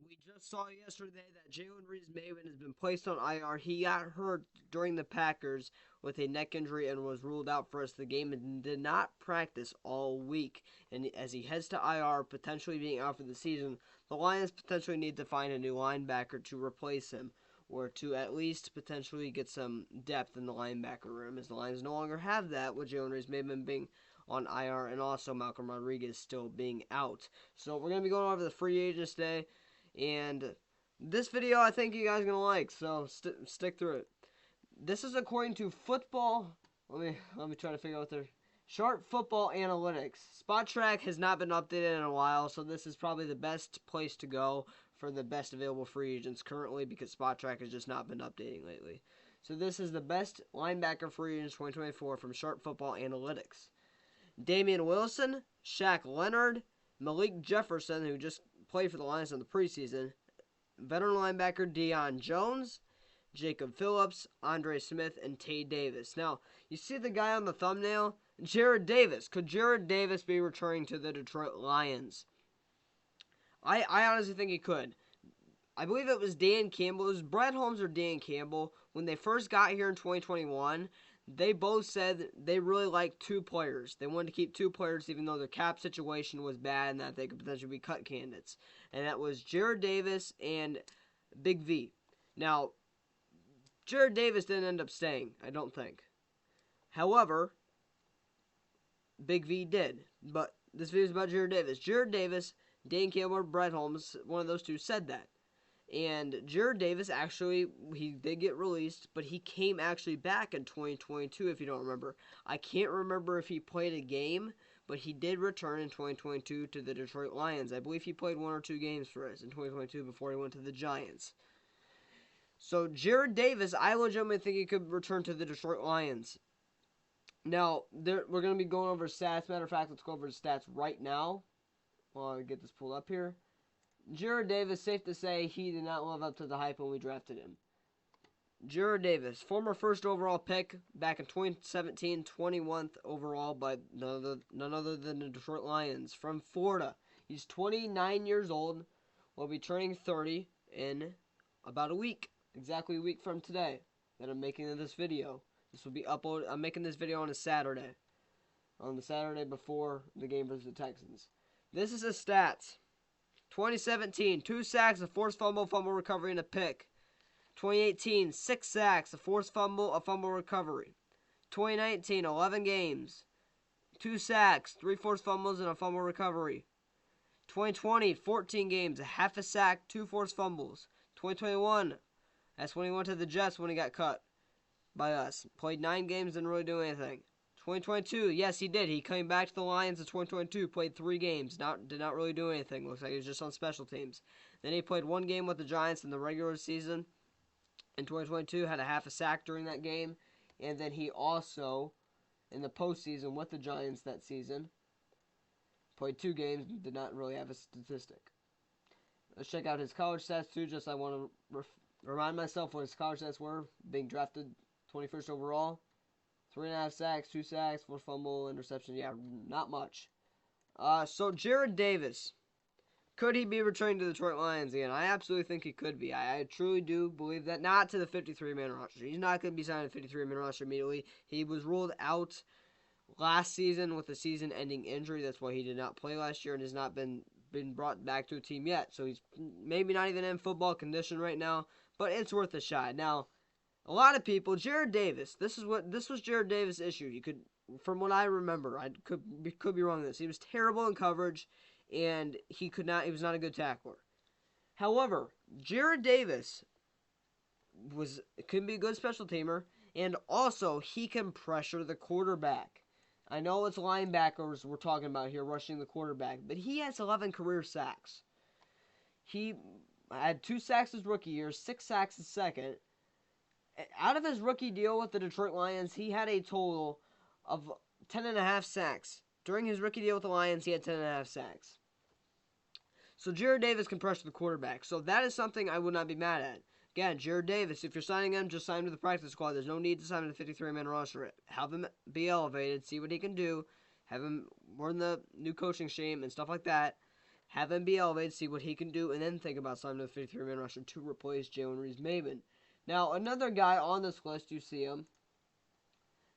We just saw yesterday that Jalen Maybin has been placed on IR. He got hurt during the Packers with a neck injury and was ruled out for us the game and did not practice all week. And as he heads to IR, potentially being out for the season, the Lions potentially need to find a new linebacker to replace him, or to at least potentially get some depth in the linebacker room, as the Lions no longer have that with Jalen Maybin being on IR and also Malcolm Rodriquez still being out. So we're going to be going over the free agents today. And this video I think you guys are going to like, so stick through it. This is according to football. Let me try to figure out what they're. Sharp Football Analytics. Spot Track has not been updated in a while, so this is probably the best place to go for the best available free agents currently, because Spot Track has just not been updating lately. So this is the best linebacker free agents 2024 from Sharp Football Analytics. Damian Wilson, Shaq Leonard, Malik Jefferson, who just played for the Lions in the preseason, veteran linebacker Deion Jones, Jacob Phillips, Andre Smith, and Tay Davis. Now, you see the guy on the thumbnail? Jarrad Davis. Could Jarrad Davis be returning to the Detroit Lions? I honestly think he could. I believe it was Dan Campbell. It was Brad Holmes or Dan Campbell. When they first got here in 2021, they both said they really liked two players. They wanted to keep two players even though their cap situation was bad and that they could potentially be cut candidates. And that was Jarrad Davis and Big V. Now, Jarrad Davis didn't end up staying, I don't think. However, Big V did. But this video is about Jarrad Davis. Jarrad Davis, Dan Campbell, or Brad Holmes, one of those two said that. And Jarrad Davis actually, he did get released, but he came actually back in 2022, if you don't remember. I can't remember if he played a game, but he did return in 2022 to the Detroit Lions. I believe he played one or two games for us in 2022 before he went to the Giants. So Jarrad Davis, I legitimately think he could return to the Detroit Lions. Now, we're going to be going over stats. Matter of fact, let's go over the stats right now while I get this pulled up here. Jarrad Davis, safe to say, he did not live up to the hype when we drafted him. Jarrad Davis, former first overall pick back in 2017, 21st overall by none other than the Detroit Lions from Florida. He's 29 years old, will be turning 30 in about a week, exactly a week from today that I'm making this video. This will be uploaded. I'm making this video on a Saturday, on the Saturday before the game versus the Texans. This is his stats. 2017, 2 sacks, a forced fumble, fumble recovery, and a pick. 2018, 6 sacks, a forced fumble, a fumble recovery. 2019, 11 games, 2 sacks, 3 forced fumbles, and a fumble recovery. 2020, 14 games, a half a sack, 2 forced fumbles. 2021, that's when he went to the Jets when he got cut by us. Played 9 games, didn't really do anything. 2022, yes, he did. He came back to the Lions in 2022, played 3 games, did not really do anything. Looks like he was just on special teams. Then he played 1 game with the Giants in the regular season in 2022, had a half a sack during that game. And then he also, in the postseason with the Giants that season, played 2 games, did not really have a statistic. Let's check out his college stats too, just I want to remind myself what his college stats were, being drafted 21st overall. 3.5 sacks, 2 sacks, 4 fumble, interception. Yeah, not much. So Jarrad Davis, could he be returning to the Detroit Lions again? I absolutely think he could be. I truly do believe that. Not to the 53-man roster. He's not going to be signed to the 53-man roster immediately. He was ruled out last season with a season-ending injury. That's why he did not play last year and has not been brought back to a team yet. So he's maybe not even in football condition right now, but it's worth a shot. Now, a lot of people, Jarrad Davis, this was Jarrad Davis' issue. You could, from what I remember, I could be wrong on this. He was terrible in coverage, and he was not a good tackler. However, Jarrad Davis could be a good special teamer, and also he can pressure the quarterback. I know it's linebackers we're talking about here, rushing the quarterback, but he has 11 career sacks. He had 2 sacks his rookie year, 6 sacks his second. Out of his rookie deal with the Detroit Lions, he had a total of 10.5 sacks. During his rookie deal with the Lions, he had 10.5 sacks. So Jarrad Davis can pressure the quarterback. So that is something I would not be mad at. Again, Jarrad Davis, if you're signing him, just sign him to the practice squad. There's no need to sign him to the 53-man roster. Have him be elevated, see what he can do. Have him learn the new coaching scheme and stuff like that. have him be elevated, see what he can do, and then think about signing a 53-man roster to replace Jalen Reeves Maybin. Now, another guy on this list, you see him,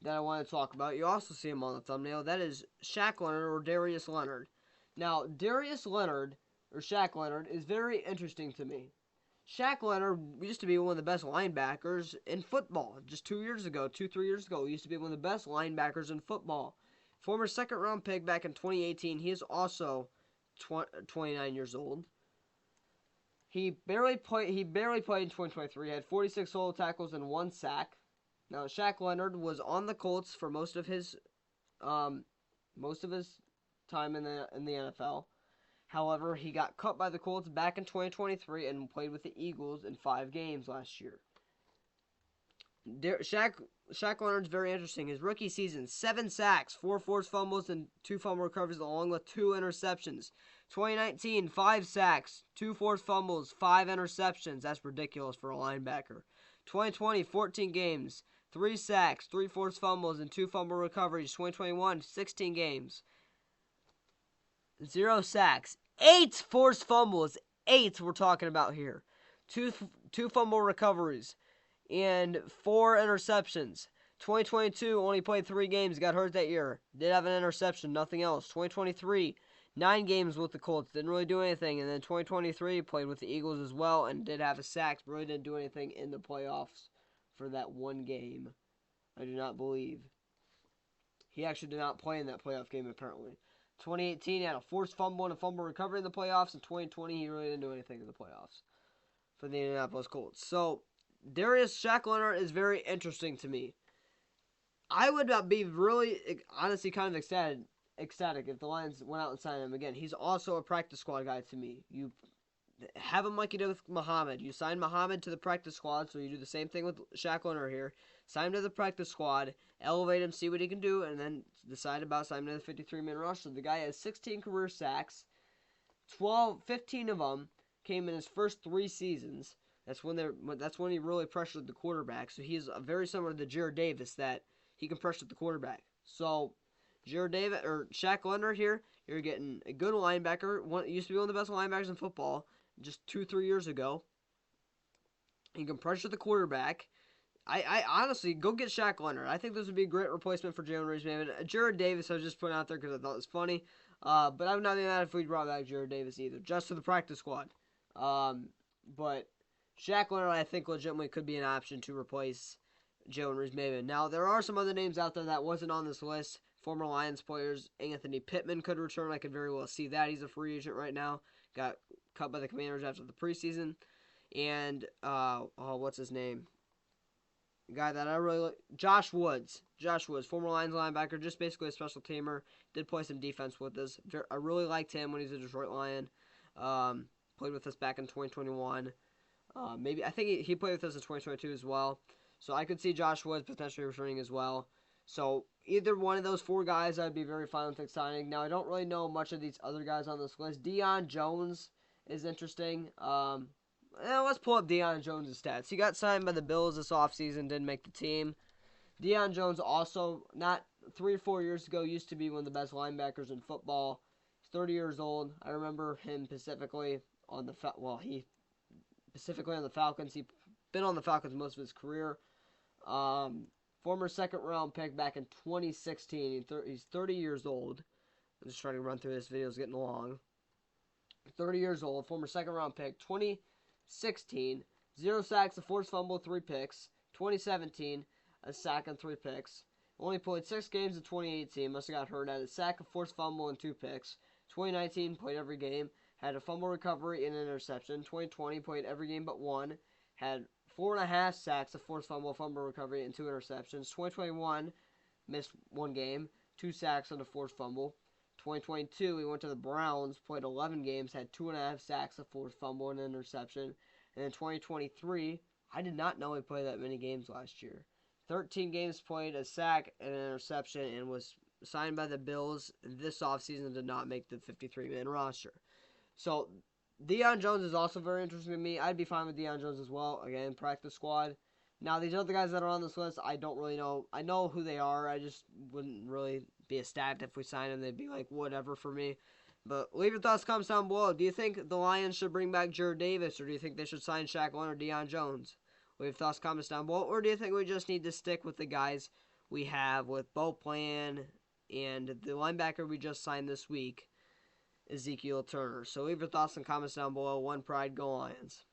that I want to talk about. You also see him on the thumbnail. That is Shaq Leonard or Darius Leonard. Now, Darius Leonard, or Shaq Leonard, is very interesting to me. Shaq Leonard used to be one of the best linebackers in football. Just 3 years ago, he used to be one of the best linebackers in football. Former second-round pick back in 2018. He is also 29 years old. He barely played in 2023. He had 46 solo tackles and 1 sack. Now, Shaq Leonard was on the Colts for most of his time in the NFL. However, he got cut by the Colts back in 2023 and played with the Eagles in 5 games last year. Shaq Leonard's very interesting. His rookie season, 7 sacks, 4 forced fumbles, and 2 fumble recoveries, along with 2 interceptions. 2019, 5 sacks, 2 forced fumbles, 5 interceptions. That's ridiculous for a linebacker. 2020, 14 games, 3 sacks, 3 forced fumbles, and 2 fumble recoveries. 2021, 16 games, 0 sacks, 8 forced fumbles. 8 we're talking about here. 2 fumble recoveries, and 4 interceptions. 2022, only played 3 games, got hurt that year. Did have an interception, nothing else. 2023, 9 games with the Colts, didn't really do anything. And then 2023, played with the Eagles as well and did have a sack, but really didn't do anything in the playoffs for that 1 game. I do not believe. He actually did not play in that playoff game, apparently. 2018, he had a forced fumble and a fumble recovery in the playoffs. In 2020, he really didn't do anything in the playoffs for the Indianapolis Colts. So, Shaq Leonard is very interesting to me. I would be really, honestly, kind of ecstatic if the Lions went out and signed him again. He's also a practice squad guy to me. You have him like you did with Muhammad. You sign Muhammad to the practice squad, so you do the same thing with Shaq Leonard here. Sign him to the practice squad, elevate him, see what he can do, and then decide about signing him to the 53-man roster. The guy has 16 career sacks. 15 of them came in his first 3 seasons. That's when he really pressured the quarterback. So he's very similar to Jarrad Davis, that he can pressure the quarterback. So Shaq Leonard here, you're getting a good linebacker. Used to be one of the best linebackers in football just 2-3 years ago. He can pressure the quarterback. I honestly, go get Shaq Leonard. I think this would be a great replacement for Jalen Reeves. Jarrad Davis, I was just putting out there because I thought it was funny. But I would not be mad if we brought back Jarrad Davis either, just for the practice squad. But Shaq Leonard, I think, legitimately could be an option to replace Jalen Reeves Maybin. Now, there are some other names out there that wasn't on this list. Former Lions players. Anthony Pittman could return. I could very well see that. He's a free agent right now. Got cut by the Commanders after the preseason. And, what's his name? Guy that I really like, Josh Woods, former Lions linebacker, just basically a special teamer. Did play some defense with us. I really liked him when he was a Detroit Lion. Played with us back in 2021. I think he played with us in 2022 as well. So I could see Josh Woods potentially returning as well. So either one of those 4 guys, I'd be very fine with signing. Now, I don't really know much of these other guys on this list. Deion Jones is interesting. Let's pull up Deion Jones' stats. He got signed by the Bills this offseason, didn't make the team. Deion Jones also, not 3 or 4 years ago, used to be one of the best linebackers in football. He's 30 years old. I remember him specifically on the Falcons. He's been on the Falcons most of his career. Former second-round pick back in 2016. He's 30 years old. I'm just trying to run through this video. It's getting long. 30 years old. Former second-round pick. 2016. 0 sacks, a forced fumble, 3 picks. 2017. A sack and 3 picks. Only played 6 games in 2018. Must have got hurt. Had a sack, a forced fumble, and 2 picks. 2019. Played every game. Had a fumble recovery and an interception. 2020. Played every game but 1. Had 4.5 sacks, a forced fumble, recovery, and 2 interceptions. 2021, missed 1 game, 2 sacks and a forced fumble. 2022, he went to the Browns, played 11 games, had 2.5 sacks, a forced fumble, and an interception. And in 2023, I did not know he played that many games last year. 13 games played, a sack, and an interception, and was signed by the Bills this offseason, did not make the 53-man roster. So, Deion Jones is also very interesting to me. I'd be fine with Deion Jones as well. Again, practice squad. Now, these other guys that are on this list, I don't really know. I know who they are. I just wouldn't really be ecstatic if we signed them. They'd be like, whatever for me. But leave your thoughts, comments down below. Do you think the Lions should bring back Jarrad Davis, or do you think they should sign Shaq, Leonard, Deion Jones? Leave your thoughts, comments down below. Or do you think we just need to stick with the guys we have with Bo Plan and the linebacker we just signed this week, Ezekiel Turner? So leave your thoughts and comments down below. One Pride, go Lions.